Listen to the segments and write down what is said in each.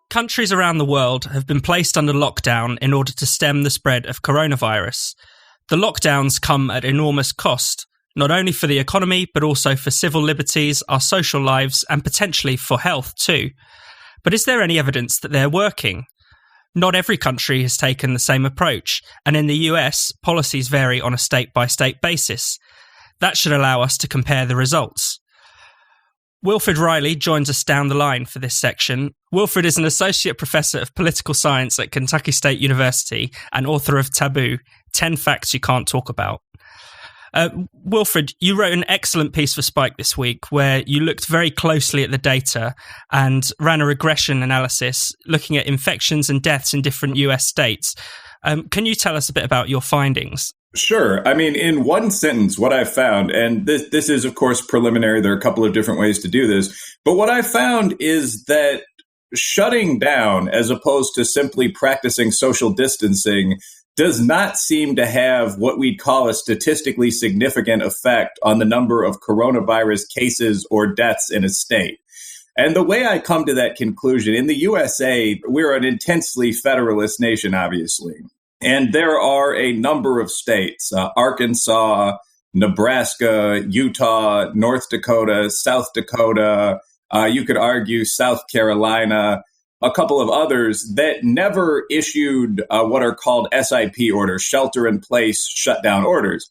Countries around the world have been placed under lockdown in order to stem the spread of coronavirus. The lockdowns come at enormous cost, not only for the economy, but also for civil liberties, our social lives, and potentially for health too. But is there any evidence that they're working? Not every country has taken the same approach, and in the US, policies vary on a state-by-state basis. That should allow us to compare the results. Wilfred Reilly joins us down the line for this section. Wilfred is an associate professor of political science at Kentucky State University and author of Taboo, 10 Facts You Can't Talk About. Wilfred, you wrote an excellent piece for Spike this week where you looked very closely at the data and ran a regression analysis looking at infections and deaths in different US states. Can you tell us a bit about your findings? Sure. I mean, in one sentence, what I found, and this is, of course, preliminary. There are a couple of different ways to do this. But what I found is that shutting down, as opposed to simply practicing social distancing, does not seem to have what we'd call a statistically significant effect on the number of coronavirus cases or deaths in a state. And the way I come to that conclusion, in the USA, we're an intensely federalist nation, obviously. And there are a number of states, Arkansas, Nebraska, Utah, North Dakota, South Dakota, you could argue South Carolina, a couple of others that never issued what are called SIP orders, shelter-in-place shutdown orders.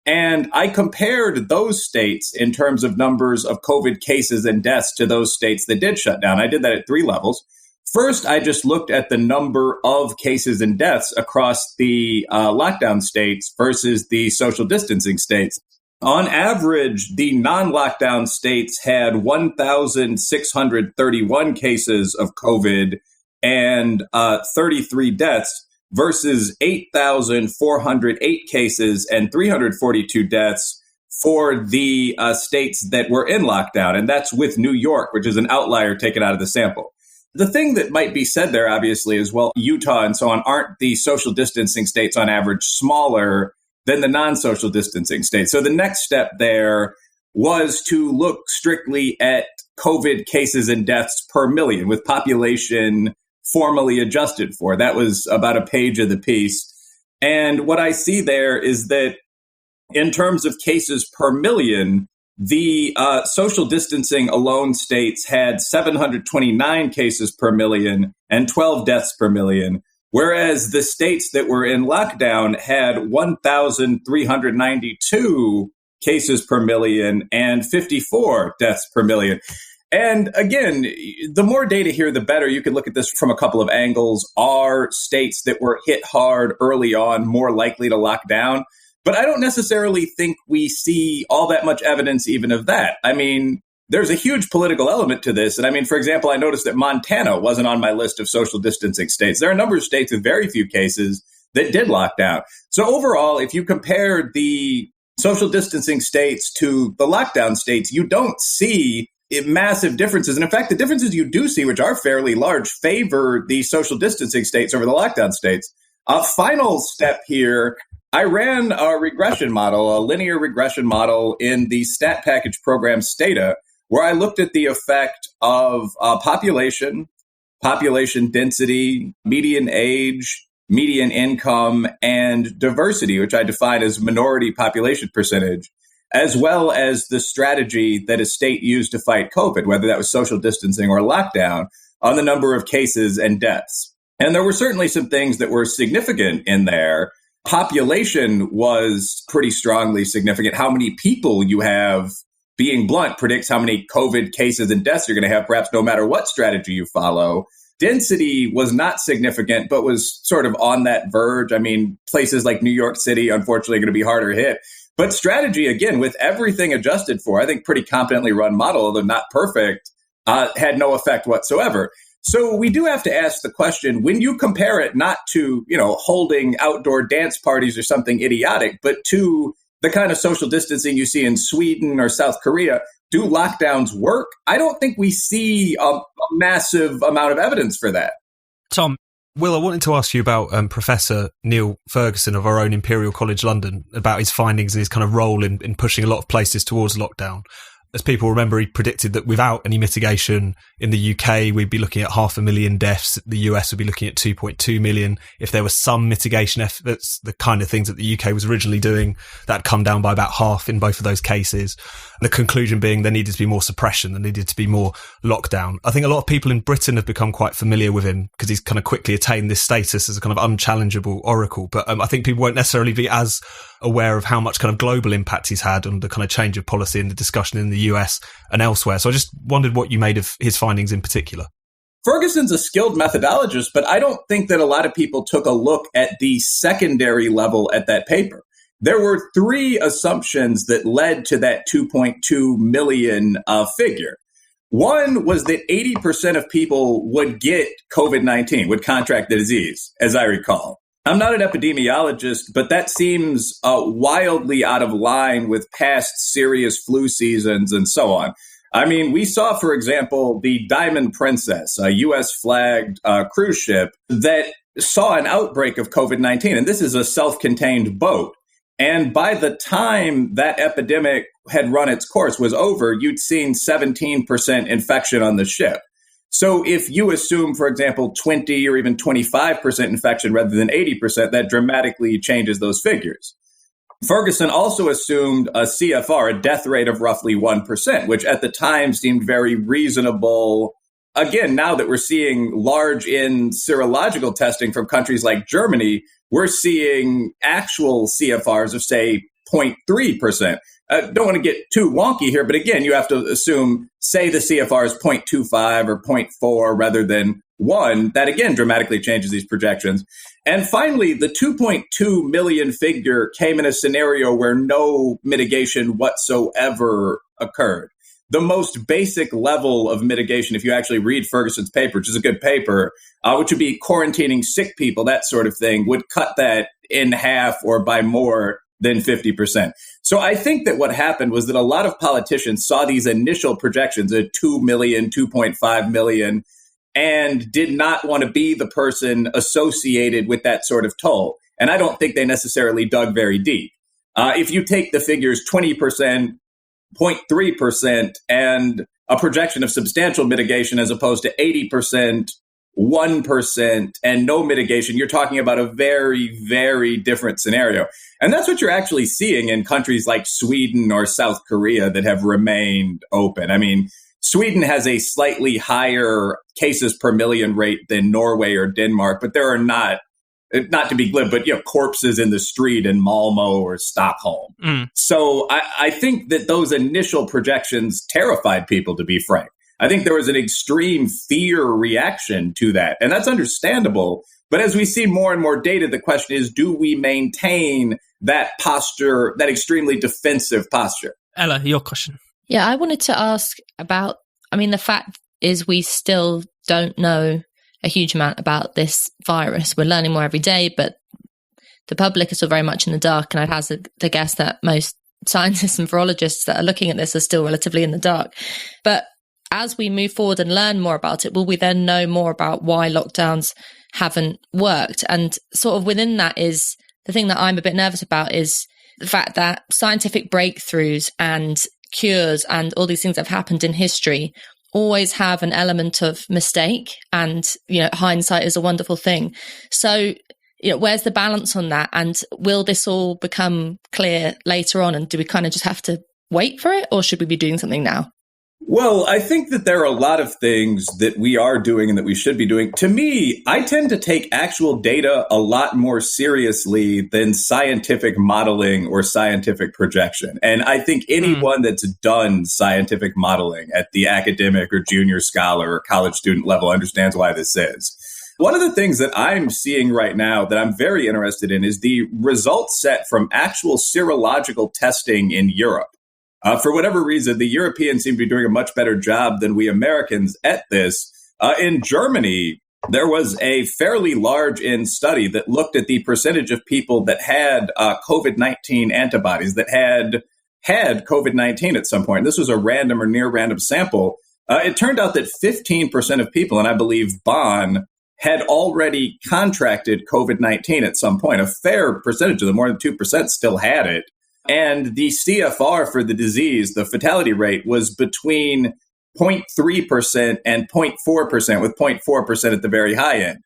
And I compared those states in terms of numbers of COVID cases and deaths to those states that did shut down. I did that at three levels. First, I just looked at the number of cases and deaths across the lockdown states versus the social distancing states. On average, the non-lockdown states had 1,631 cases of COVID and 33 deaths versus 8,408 cases and 342 deaths for the states that were in lockdown. And that's with New York, which is an outlier taken out of the sample. The thing that might be said there, obviously, is, well, Utah and so on aren't the social distancing states on average smaller than the non-social distancing states. So the next step there was to look strictly at COVID cases and deaths per million with population formally adjusted for. That was about a page of the piece. And what I see there is that in terms of cases per million, the social distancing alone states had 729 cases per million and 12 deaths per million, whereas the states that were in lockdown had 1,392 cases per million and 54 deaths per million. And again, the more data here, the better. You can look at this from a couple of angles. Are states that were hit hard early on more likely to lock down? But I don't necessarily think we see all that much evidence even of that. I mean, there's a huge political element to this. And I mean, for example, I noticed that Montana wasn't on my list of social distancing states. There are a number of states with very few cases that did lock down. So overall, if you compare the social distancing states to the lockdown states, you don't see massive differences. And in fact, the differences you do see, which are fairly large, favor the social distancing states over the lockdown states. A final step here, I ran a regression model, a linear regression model in the stat package program Stata, where I looked at the effect of population density, median age, median income, and diversity, which I define as minority population percentage, as well as the strategy that a state used to fight COVID, whether that was social distancing or lockdown, on the number of cases and deaths. And there were certainly some things that were significant in there. Population was pretty strongly significant. How many people you have, being blunt, predicts how many COVID cases and deaths you're going to have, perhaps no matter what strategy you follow. Density was not significant, but was sort of on that verge. I mean, places like New York City, unfortunately, are going to be harder hit. But strategy, again, with everything adjusted for, I think pretty competently run model, although not perfect, had no effect whatsoever. So we do have to ask the question, when you compare it not to, holding outdoor dance parties or something idiotic, but to the kind of social distancing you see in Sweden or South Korea, do lockdowns work? I don't think we see a massive amount of evidence for that. Tom. Will, I wanted to ask you about Professor Neil Ferguson of our own Imperial College London, about his findings and his kind of role in pushing a lot of places towards lockdown. as people remember, he predicted that without any mitigation in the UK, we'd be looking at 500,000 deaths. The US would be looking at 2.2 million. If there was some mitigation efforts, the kind of things that the UK was originally doing, that'd come down by about half in both of those cases. The conclusion being there needed to be more suppression, there needed to be more lockdown. I think a lot of people in Britain have become quite familiar with him because he's kind of quickly attained this status as a kind of unchallengeable oracle. But I think people won't necessarily be as aware of how much kind of global impact he's had on the kind of change of policy and the discussion in the US and elsewhere. So I just wondered what you made of his findings in particular. Ferguson's a skilled methodologist, but I don't think that a lot of people took a look at the secondary level at that paper. There were three assumptions that led to that 2.2 million figure. One was that 80% of people would get COVID-19, would contract the disease, as I recall. I'm not an epidemiologist, but that seems wildly out of line with past serious flu seasons and so on. I mean, we saw, for example, the Diamond Princess, a U.S.-flagged cruise ship that saw an outbreak of COVID-19, and this is a self-contained boat. And by the time that epidemic had run its course, was over, you'd seen 17% infection on the ship. So if you assume, for example, 20 or even 25% infection rather than 80%, that dramatically changes those figures. Ferguson also assumed a CFR, a death rate of roughly 1%, which at the time seemed very reasonable. Again, now that we're seeing large in serological testing from countries like Germany, we're seeing actual CFRs of, say, 0.3%. Don't want to get too wonky here, but again, you have to assume, say the CFR is 0.25 or 0.4 rather than 1. That again dramatically changes these projections. And finally, the 2.2 million figure came in a scenario where no mitigation whatsoever occurred. The most basic level of mitigation, if you actually read Ferguson's paper, which is a good paper, which would be quarantining sick people, that sort of thing, would cut that in half or by more than 50%. So I think that what happened was that a lot of politicians saw these initial projections at 2 million, 2.5 million, and did not want to be the person associated with that sort of toll. And I don't think they necessarily dug very deep. If you take the figures 20%, 0.3%, and a projection of substantial mitigation as opposed to 80%, 1%, and no mitigation, you're talking about a very, very different scenario. And that's what you're actually seeing in countries like Sweden or South Korea that have remained open. I mean, Sweden has a slightly higher cases per million rate than Norway or Denmark, but there are not to be glib, but corpses in the street in Malmo or Stockholm. So I think that those initial projections terrified people, to be frank. I think there was an extreme fear reaction to that, and that's understandable. But as we see more and more data, the question is, do we maintain that posture, that extremely defensive posture? Ella, your question. Yeah, I wanted to ask about, the fact is we still don't know a huge amount about this virus. We're learning more every day, but the public is still very much in the dark. And I'd hazard to guess that most scientists and virologists that are looking at this are still relatively in the dark. But as we move forward and learn more about it, will we then know more about why lockdowns haven't worked? And sort of within that is the thing that I'm a bit nervous about is the fact that scientific breakthroughs and cures and all these things that have happened in history always have an element of mistake, and hindsight is a wonderful thing. So where's the balance on that, and will this all become clear later on, and do we kind of just have to wait for it, or should we be doing something now? Well, I think that there are a lot of things that we are doing and that we should be doing. To me, I tend to take actual data a lot more seriously than scientific modeling or scientific projection. And I think anyone that's done scientific modeling at the academic or junior scholar or college student level understands why this is. One of the things that I'm seeing right now that I'm very interested in is the results set from actual serological testing in Europe. For whatever reason, the Europeans seem to be doing a much better job than we Americans at this. In Germany, there was a fairly large study that looked at the percentage of people that had COVID-19 antibodies, that had COVID-19 at some point. This was a random or near random sample. It turned out that 15% of people, and I believe Bonn, had already contracted COVID-19 at some point. A fair percentage of them, more than 2%, still had it. And the CFR for the disease, the fatality rate, was between 0.3% and 0.4%, with 0.4% at the very high end.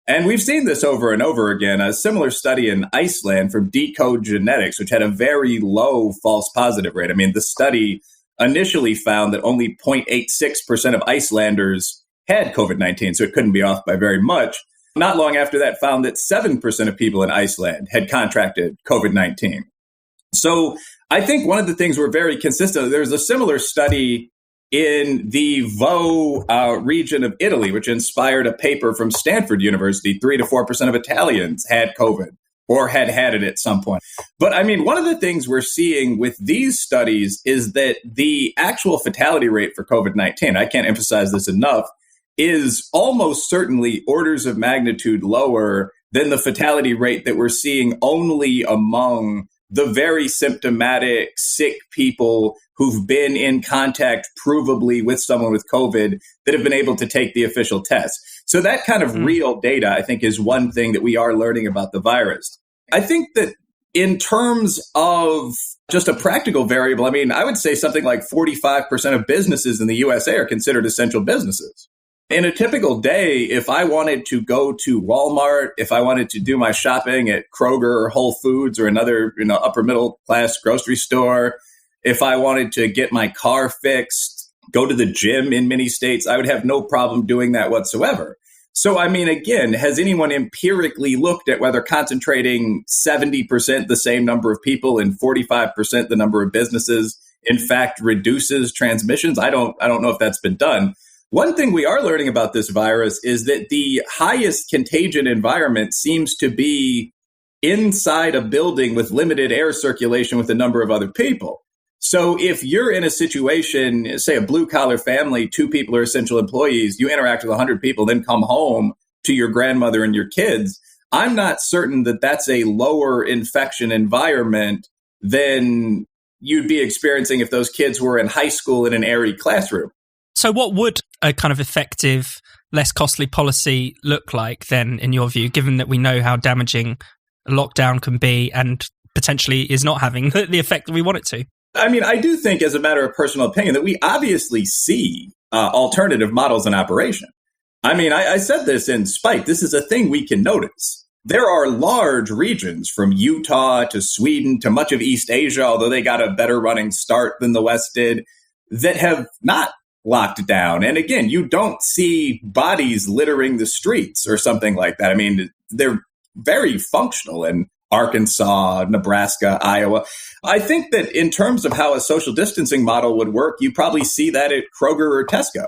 And we've seen this over and over again. A similar study in Iceland from Decode Genetics, which had a very low false positive rate. I mean, the study initially found that only 0.86% of Icelanders had COVID-19, so it couldn't be off by very much. Not long after that, found that 7% of people in Iceland had contracted COVID-19. So I think one of the things we're very consistent, there's a similar study in the Vaud region of Italy, which inspired a paper from Stanford University. 3 to 4% of Italians had COVID or had it at some point. But I mean, one of the things we're seeing with these studies is that the actual fatality rate for COVID-19, I can't emphasize this enough, is almost certainly orders of magnitude lower than the fatality rate that we're seeing only among the very symptomatic, sick people who've been in contact provably with someone with COVID that have been able to take the official test. So that kind of real data, I think, is one thing that we are learning about the virus. I think that in terms of just a practical variable, I mean, I would say something like 45% of businesses in the USA are considered essential businesses. In a typical day, if I wanted to go to Walmart, if I wanted to do my shopping at Kroger or Whole Foods or another, upper middle class grocery store, if I wanted to get my car fixed, go to the gym in many states, I would have no problem doing that whatsoever. So, I mean, again, has anyone empirically looked at whether concentrating 70% the same number of people in 45% the number of businesses, in fact, reduces transmissions? I don't know if that's been done. One thing we are learning about this virus is that the highest contagion environment seems to be inside a building with limited air circulation with a number of other people. So if you're in a situation, say a blue collar family, 2 people are essential employees, you interact with 100 people, then come home to your grandmother and your kids, I'm not certain that that's a lower infection environment than you'd be experiencing if those kids were in high school in an airy classroom. So what would a kind of effective, less costly policy look like then, in your view, given that we know how damaging a lockdown can be and potentially is not having the effect that we want it to? I mean, I do think, as a matter of personal opinion, that we obviously see alternative models in operation. I mean, I said this in spite. This is a thing we can notice. There are large regions from Utah to Sweden to much of East Asia, although they got a better running start than the West did, that have not locked down. And again, you don't see bodies littering the streets or something like that. I mean, they're very functional in Arkansas, Nebraska, Iowa. I think that in terms of how a social distancing model would work, you probably see that at Kroger or Tesco.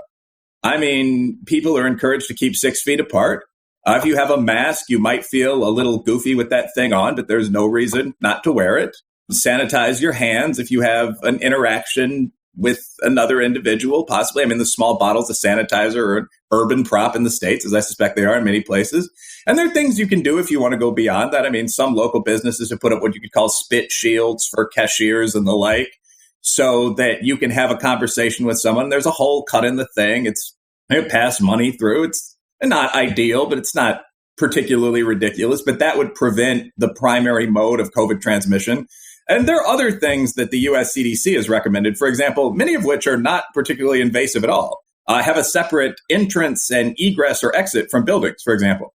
I mean, people are encouraged to keep 6 feet apart. If you have a mask, you might feel a little goofy with that thing on, but there's no reason not to wear it. Sanitize your hands if you have an interaction with another individual, possibly. I mean, the small bottles of sanitizer are an urban prop in the States, as I suspect they are in many places. And there are things you can do if you want to go beyond that. I mean, some local businesses have put up what you could call spit shields for cashiers and the like, so that you can have a conversation with someone. There's a hole cut in the thing. It pass money through. It's not ideal, but it's not particularly ridiculous. But that would prevent the primary mode of COVID transmission. And there are other things that the US CDC has recommended, for example, many of which are not particularly invasive at all. Have a separate entrance and egress or exit from buildings, for example.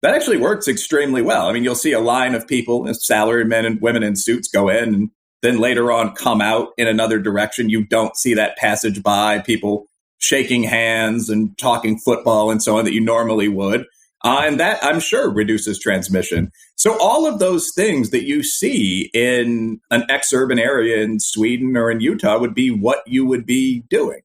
That actually works extremely well. I mean, you'll see a line of people, salaried men and women in suits, go in and then later on come out in another direction. You don't see that passage by, people shaking hands and talking football and so on that you normally would. And that, I'm sure, reduces transmission. So all of those things that you see in an ex-urban area in Sweden or in Utah would be what you would be doing.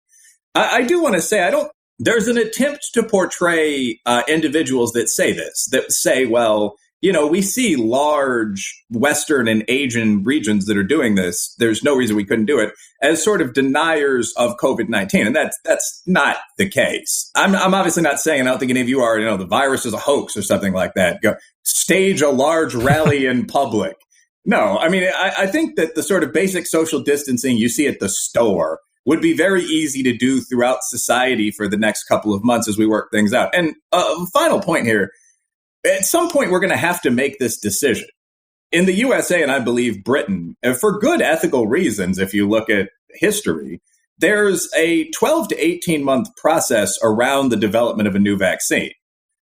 I do want to say, there's an attempt to portray individuals that say this, that say, well, we see large Western and Asian regions that are doing this. There's no reason we couldn't do it, as sort of deniers of COVID-19. And that's not the case. I'm obviously not saying, and I don't think any of you are, the virus is a hoax or something like that. Go stage a large rally in public. No, I mean, I think that the sort of basic social distancing you see at the store would be very easy to do throughout society for the next couple of months as we work things out. And final point here. At some point, we're going to have to make this decision. In the USA, and I believe Britain, for good ethical reasons, if you look at history, there's a 12 to 18 month process around the development of a new vaccine.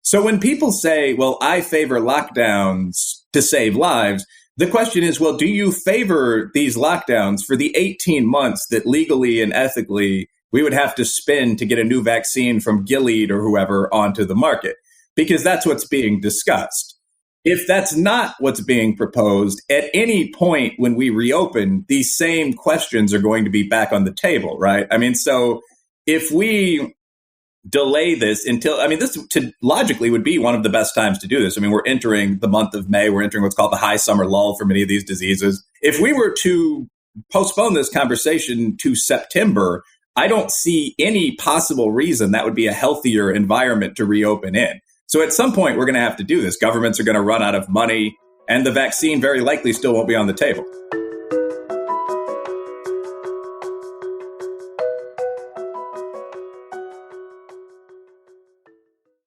So when people say, well, I favor lockdowns to save lives, the question is, well, do you favor these lockdowns for the 18 months that legally and ethically we would have to spend to get a new vaccine from Gilead or whoever onto the market? Because that's what's being discussed. If that's not what's being proposed, at any point when we reopen, these same questions are going to be back on the table, right? I mean, so if we delay this until, I mean, this logically would be one of the best times to do this. I mean, we're entering the month of May. We're entering what's called the high summer lull for many of these diseases. If we were to postpone this conversation to September, I don't see any possible reason that would be a healthier environment to reopen in. So at some point, we're going to have to do this. Governments are going to run out of money, and the vaccine very likely still won't be on the table.